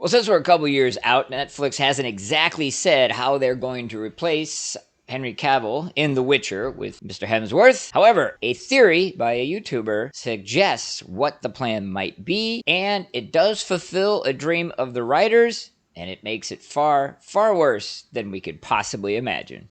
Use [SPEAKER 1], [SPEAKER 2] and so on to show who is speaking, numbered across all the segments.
[SPEAKER 1] Well, since we're a couple years out, Netflix hasn't exactly said how they're going to replace Henry Cavill in The Witcher with Mr. Hemsworth. However, a theory by a YouTuber suggests what the plan might be, and it does fulfill a dream of the writers, and it makes it far, far worse than we could possibly imagine.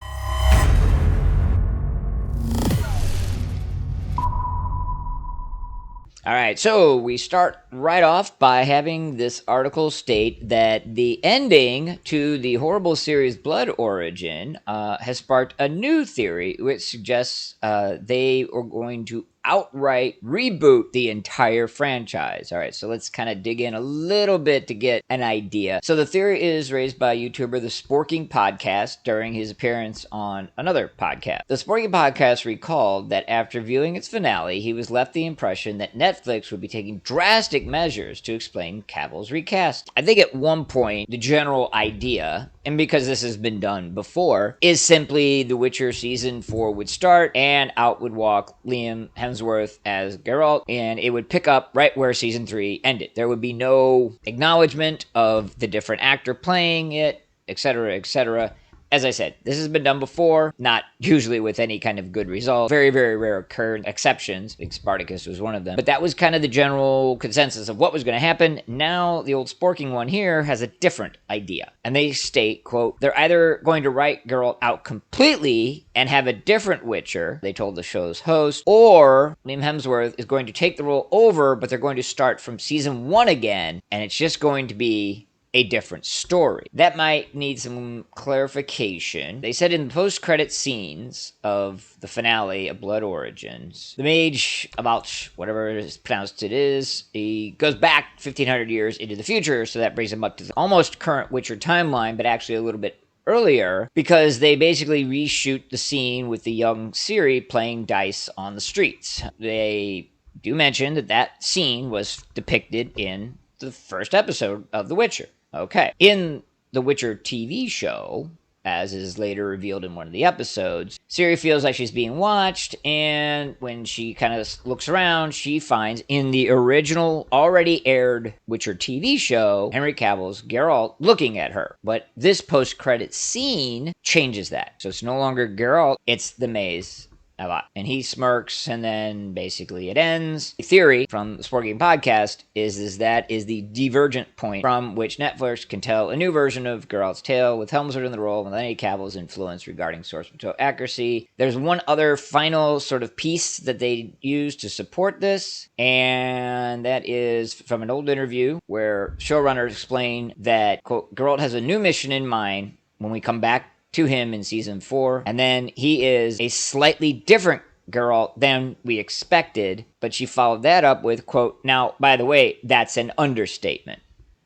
[SPEAKER 1] All right, so we start right off by having this article state that the ending to the horrible series Blood Origin has sparked a new theory, which suggests they are going to outright reboot the entire franchise. All right, so let's kind of dig in a little bit to get an idea. So the theory is raised by YouTuber The Sporking Podcast during his appearance on another podcast. The Sporking Podcast recalled that after viewing its finale, he was left the impression that Netflix would be taking drastic measures to explain Cavill's recast. I think at one point, the general idea, and because this has been done before, is simply The Witcher Season 4 would start and out would walk Liam Hemsworth as Geralt, and it would pick up right where Season 3 ended. There would be no acknowledgement of the different actor playing it, etc., etc. As I said, this has been done before, not usually with any kind of good result. Very, very rare occurred exceptions. I think Spartacus was one of them. But that was kind of the general consensus of what was going to happen. Now, the old Sporking one here has a different idea. And they state, quote, they're either going to write Geralt out completely and have a different Witcher, they told the show's host, or Liam Hemsworth is going to take the role over, but they're going to start from Season 1 again, and it's just going to be a different story. That might need some clarification. They said in the post-credit scenes of the finale of Blood Origins, the mage, about whatever it is pronounced it is, he goes back 1,500 years into the future, so that brings him up to the almost current Witcher timeline, but actually a little bit earlier, because they basically reshoot the scene with the young Ciri playing dice on the streets. They do mention that that scene was depicted in the first episode of The Witcher. Okay. In the Witcher TV show, as is later revealed in one of the episodes, Ciri feels like she's being watched, and when she kind of looks around, she finds in the original, already aired Witcher TV show, Henry Cavill's Geralt looking at her. But this post-credit scene changes that. So it's no longer Geralt, it's the maze. A lot. And he smirks, and then basically it ends. The theory from the Sporking Podcast is that is the divergent point from which Netflix can tell a new version of Geralt's tale with Hemsworth in the role and Lenny Cavill's influence regarding source material accuracy. There's one other final sort of piece that they use to support this, and that is from an old interview where showrunners explain that, quote, Geralt has a new mission in mind when we come back to him in Season 4, and then he is a slightly different Geralt than we expected, but she followed that up with, quote, now, by the way, that's an understatement.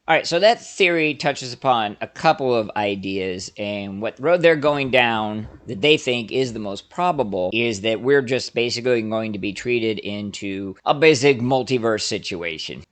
[SPEAKER 1] All right, so that theory touches upon a couple of ideas, and what road they're going down that they think is the most probable is that we're just basically going to be treated into a basic multiverse situation.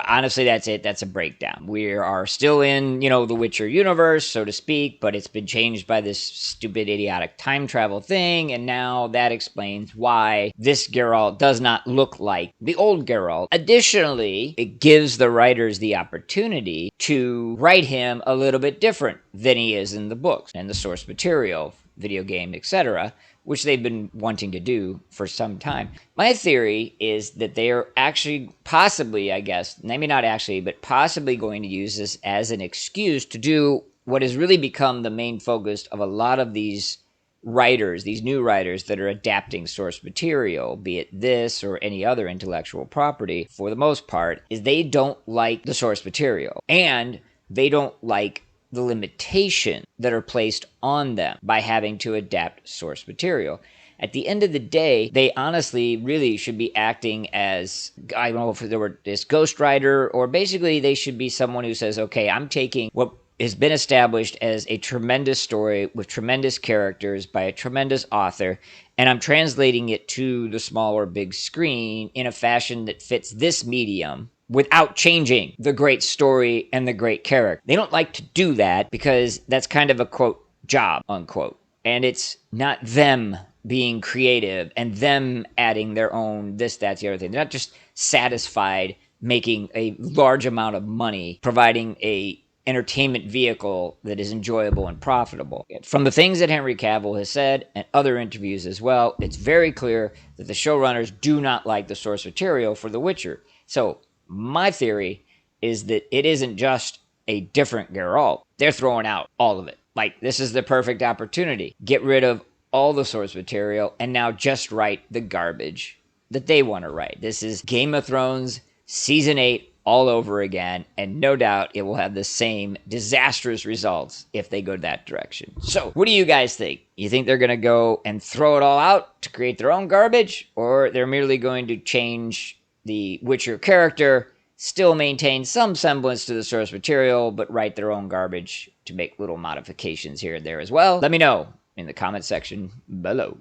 [SPEAKER 1] Honestly, that's it. That's a breakdown. We are still in, the Witcher universe, so to speak, but it's been changed by this stupid, idiotic time travel thing, and now that explains why this Geralt does not look like the old Geralt. Additionally, it gives the writers the opportunity to write him a little bit different than he is in the books and the source material, video game, etc., which they've been wanting to do for some time. My theory is that they are actually possibly, I guess, maybe not actually, but possibly going to use this as an excuse to do what has really become the main focus of a lot of these writers, these new writers that are adapting source material, be it this or any other intellectual property, for the most part, is they don't like the source material. And they don't like the limitations that are placed on them by having to adapt source material. At the end of the day, they honestly really should be acting as, I don't know if there were this ghostwriter, or basically they should be someone who says, okay, I'm taking what has been established as a tremendous story with tremendous characters by a tremendous author, and I'm translating it to the small or big screen in a fashion that fits this medium without changing the great story and the great character. They don't like to do that because that's kind of a, quote, job, unquote. And it's not them being creative and them adding their own this, that, the other thing. They're not just satisfied making a large amount of money, providing a entertainment vehicle that is enjoyable and profitable. From the things that Henry Cavill has said and other interviews as well, it's very clear that the showrunners do not like the source material for The Witcher. So, my theory is that it isn't just a different Geralt. They're throwing out all of it. Like, this is the perfect opportunity. Get rid of all the source material and now just write the garbage that they want to write. This is Game of Thrones Season 8 all over again, and no doubt it will have the same disastrous results if they go that direction. So, what do you guys think? You think they're going to go and throw it all out to create their own garbage, or they're merely going to change the Witcher character, still maintain some semblance to the source material, but write their own garbage to make little modifications here and there as well? Let me know in the comment section below.